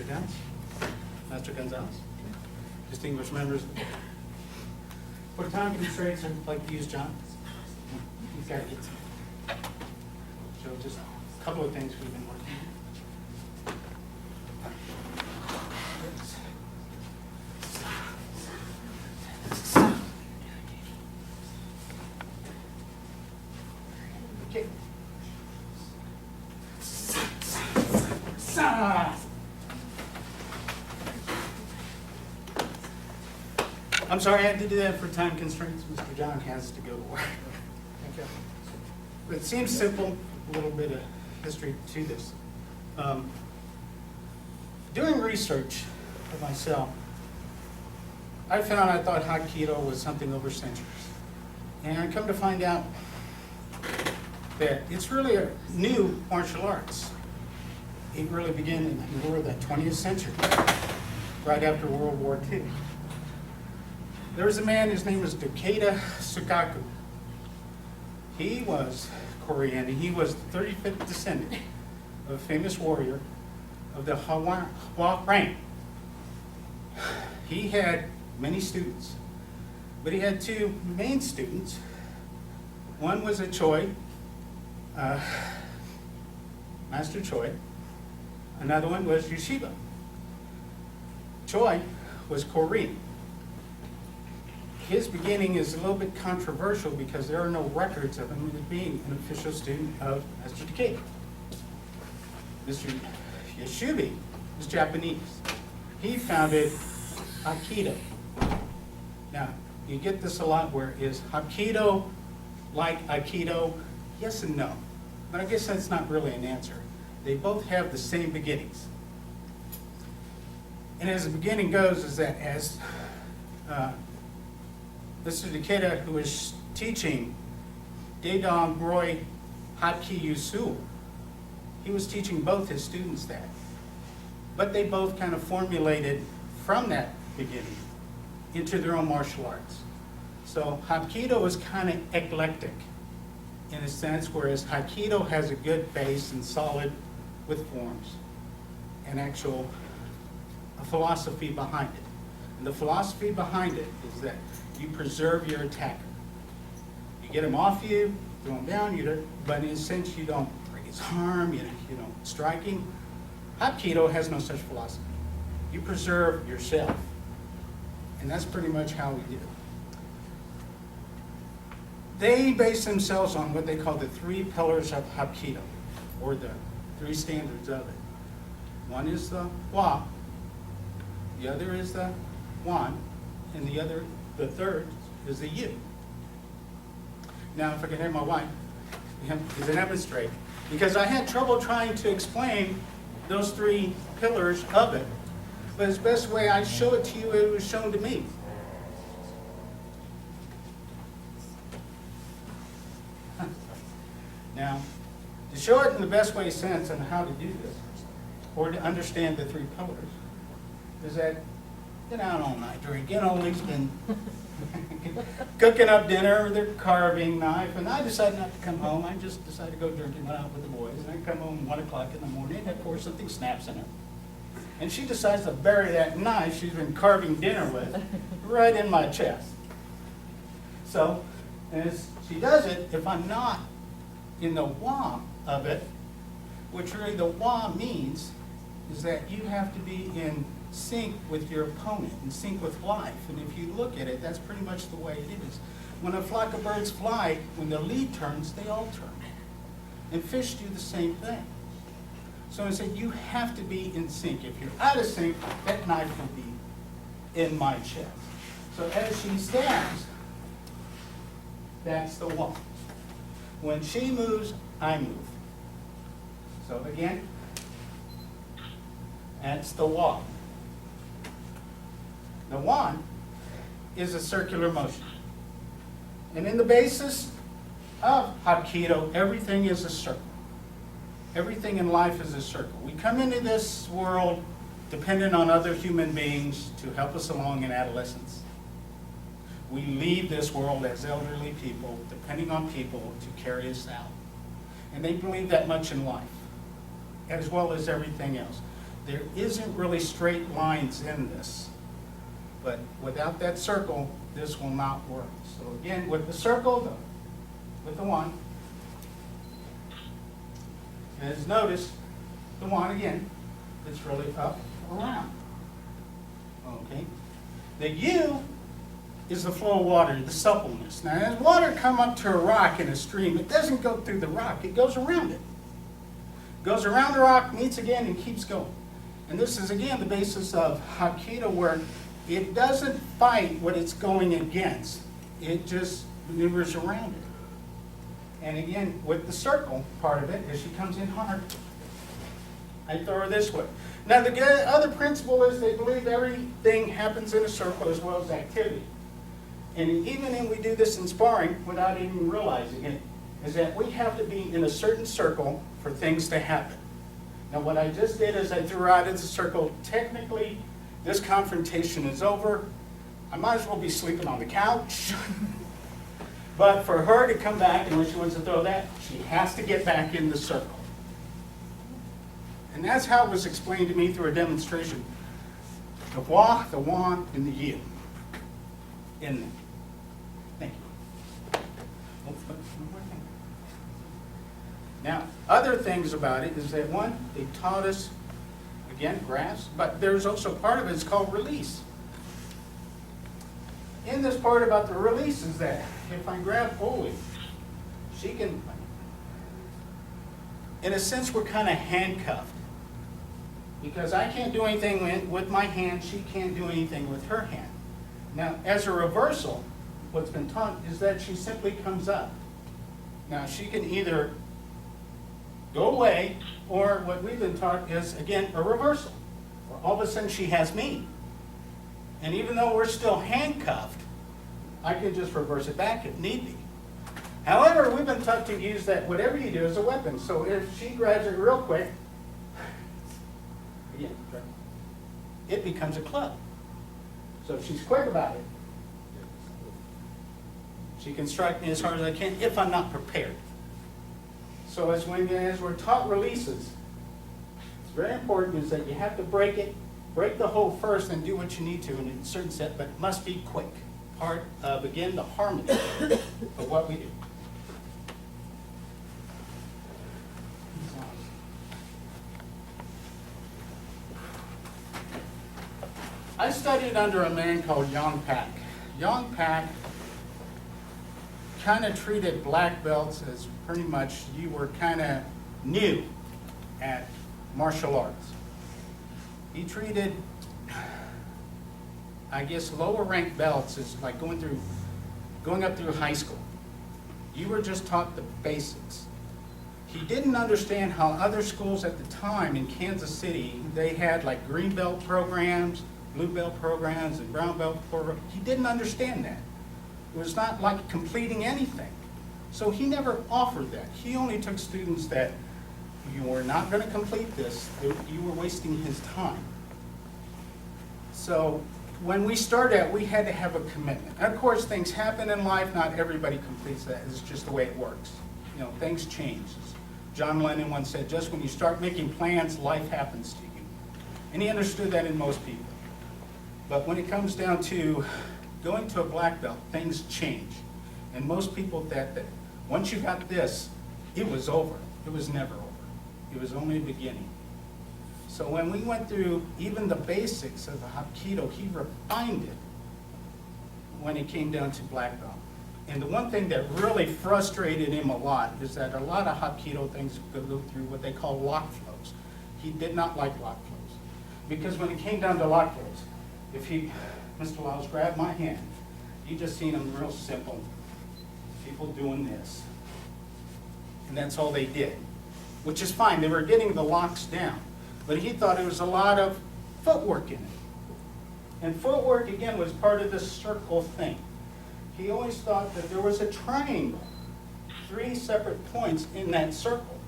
Dennis, Master Gonzalez, distinguished members. For time constraints, I'd like to use John. He's got to get some. So just a couple of things we've been working on. Okay. I'm sorry I had to do that for time constraints. Mr. John has to go to work. Thank you. But it seems simple, a little bit of history to this. Doing research for myself, I thought Hapkido was something over centuries. And I come to find out that it's really a new martial arts. It really began in the 20th century, right after World War II. There was a man, his name was Takeda Sukaku. He was Korean, and he was the 35th descendant of a famous warrior of the Hwa rank. He had many students, but he had two main students. One was a Choi, Master Choi. Another one was Yeshiva. Choi was Korean. His beginning is a little bit controversial because there are no records of him being an official student of Master Takeda. Mr. Yeshubi was Japanese. He founded Aikido. Now, you get this a lot where is Hapkido like Aikido? Yes and no. But I guess that's not really an answer. They both have the same beginnings. And as the beginning goes is that as Mr. Takeda, who was teaching Daedong Roy Hapki Yusu, he was teaching both his students that. But they both kind of formulated from that beginning into their own martial arts. So Hapkido is kind of eclectic in a sense, whereas Aikido has a good base and solid with forms and actual philosophy behind it. And the philosophy behind it is that you preserve your attacker. You get him off you, throw him down, but in a sense you don't break his arm, you don't strike him. Hapkido has no such philosophy. You preserve yourself. And that's pretty much how we do it. They base themselves on what they call the 3 pillars of Hapkido, or the 3 standards of it. One is the Hwa, the other is the Wan, and the third is the Yu. Now, if I can have my wife to demonstrate, because I had trouble trying to explain those 3 pillars of it, but it's the best way I show it to you, it was shown to me. Now, to show it in the best way sense on how to do this, or to understand the 3 pillars, is that get out all night drinking. Ollie's been cooking up dinner with their carving knife, and I decided not to come home. I just decided to go drinking out with the boys, and I come home 1 o'clock in the morning, and of course something snaps in her. And she decides to bury that knife she's been carving dinner with right in my chest. So, as she does it, if I'm not in the Hwa of it, which really the Hwa means is that you have to be in sync with your opponent, in sync with life. And if you look at it, that's pretty much the way it is. When a flock of birds fly, when the lead turns, they all turn. And fish do the same thing. So I said, you have to be in sync. If you're out of sync, that knife will be in my chest. So as she stabs, that's the Hwa. When she moves, I move. So again, that's the Hwa. The Wan is a circular motion. And in the basis of Hapkido, everything is a circle. Everything in life is a circle. We come into this world dependent on other human beings to help us along in adolescence. We leave this world as elderly people, depending on people to carry us out. And they believe that much in life, as well as everything else. there isn't really straight lines in this. But without that circle, this will not work. So again, with the circle, with the 1, as notice, the 1 again, it's really up around. Okay? The U is the flow of water, the suppleness. Now, as water come up to a rock in a stream, it doesn't go through the rock, it goes around it. Goes around the rock, meets again, and keeps going. And this is, again, the basis of Hapkido, where it doesn't fight what it's going against. It just maneuvers around it. And again, with the circle part of it, as she comes in hard, I throw her this way. Now, the other principle is they believe everything happens in a circle as well as activity. And even when we do this in sparring, without even realizing it, is that we have to be in a certain circle for things to happen. Now, what I just did is I threw her out of the circle. Technically, this confrontation is over. I might as well be sleeping on the couch. But for her to come back, and when she wants to throw that, she has to get back in the circle. And that's how it was explained to me through a demonstration. The Hua, the Wan, and the Yu. In them. Thank you. Oh, one more thing. Now, other things about it is that, one, they taught us, again, grasp, but there's also part of it, it's called release. In this part about the release is that if I grab fully, she can, in a sense, we're kind of handcuffed. Because I can't do anything with my hand, she can't do anything with her hand. Now, as a reversal, what's been taught is that she simply comes up. Now, she can either go away, or what we've been taught is, again, a reversal. Where all of a sudden she has me. And even though we're still handcuffed, I can just reverse it back if need be. However, we've been taught to use that, whatever you do, as a weapon. So if she grabs it real quick, again, it becomes a club. So if she's quick about it, she can strike me as hard as I can if I'm not prepared. So as we're taught releases, it's very important is that you have to break it, break the hold first and do what you need to in a certain set, but it must be quick. Part of, again, the harmony of what we do. I studied under a man called Yang Pak. Yang Pak kind of treated black belts as pretty much you were kind of new at martial arts. He treated, I guess, lower ranked belts as like going up through high school. You were just taught the basics. He didn't understand how other schools at the time in Kansas City, they had like green belt programs, blue belt programs, and brown belt programs. He didn't understand that. It was not like completing anything. So he never offered that. He only took students that you were not going to complete this, you were wasting his time. So when we started out, we had to have a commitment. And of course, things happen in life. Not everybody completes that. It's just the way it works. You know, things change. John Lennon once said, just when you start making plans, life happens to you. And he understood that in most people. But when it comes down to going to a black belt, things change. And most people that once you got this, it was over. It was never over. It was only a beginning. So when we went through even the basics of the Hapkido, he refined it when it came down to black belt. And the one thing that really frustrated him a lot is that a lot of Hapkido things go through what they call lock flows. He did not like lock flows. Because when it came down to lock flows, if Mr. Lyles grabbed my hand, you just seen them real simple. People doing this. And that's all they did. Which is fine, they were getting the locks down. But he thought it was a lot of footwork in it. And footwork, again, was part of this circle thing. He always thought that there was a triangle, 3 separate points in that circle.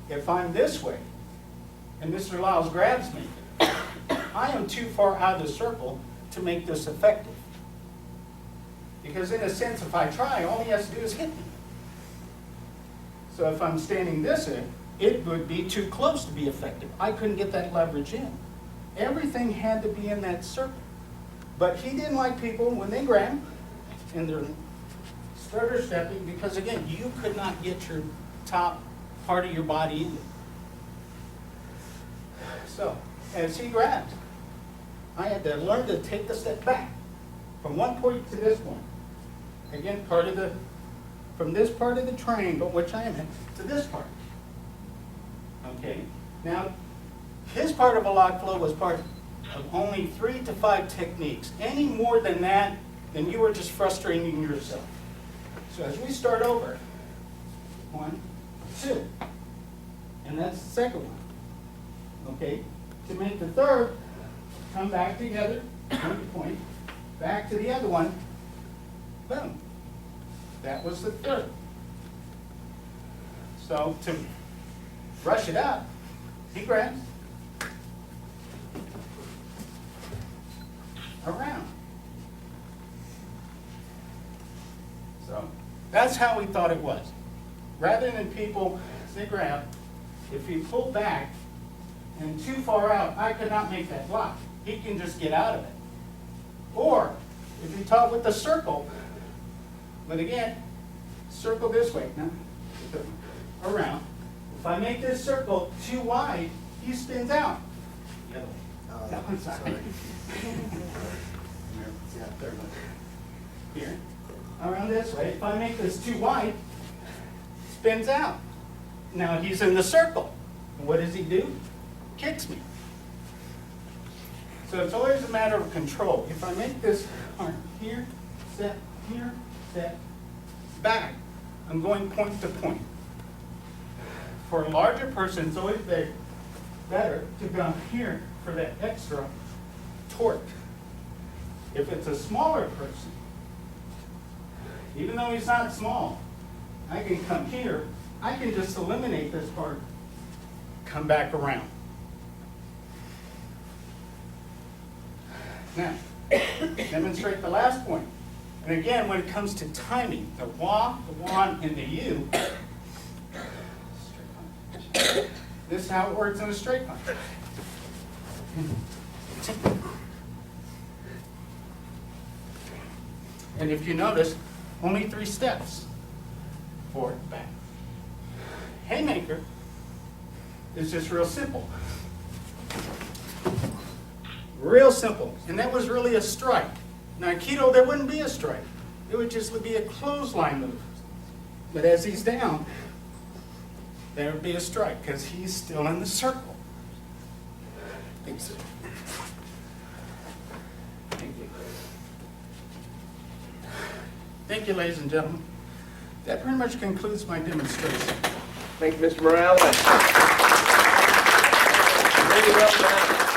If I'm this way, and Mr. Lyles grabs me, I am too far out of the circle to make this effective. Because in a sense, if I try, all he has to do is hit me. So if I'm standing this way, it would be too close to be effective. I couldn't get that leverage in. Everything had to be in that circle. But he didn't like people when they grab and they're stutter stepping, because again, you could not get your top part of your body in it. So, as he grabbed, I had to learn to take the step back from one point to this point. Again, from this part of the triangle, which I am in, to this part. Okay, now, his part of a lock flow was part of only 3 to 5 techniques. Any more than that, then you were just frustrating yourself. So as we start over, 1, 2, and that's the second one. Okay, to make the third, come back together, point, back to the other one, boom. That was the third. So to brush it up, he grabs around. So that's how we thought it was. Rather than people, they grab, if he pulled back and too far out, I could not make that block. He can just get out of it. Or if you taught with the circle, but again, circle this way, now, around. If I make this circle too wide, he spins out. The other way. That one's sorry. Yeah, third one. Here. Around this way. If I make this too wide, spins out. Now he's in the circle. What does he do? Kicks me. So it's always a matter of control. If I make this arm here, step, back, I'm going point to point. For a larger person, it's always better to come here for that extra torque. If it's a smaller person, even though he's not small, I can come here, I can just eliminate this part, come back around. Now, demonstrate the last point. And again, when it comes to timing, the wah, the one, and the U, this is how it works in a straight punch. And if you notice, only 3 steps, forward, back. Haymaker is just real simple. Real simple. And that was really a strike. Now, Aikido, there wouldn't be a strike. It would just be a clothesline move. But as he's down, there would be a strike because he's still in the circle. Thanks. Thank you. Thank you, ladies and gentlemen. That pretty much concludes my demonstration. Thank you, Mr. Morales. Very well done.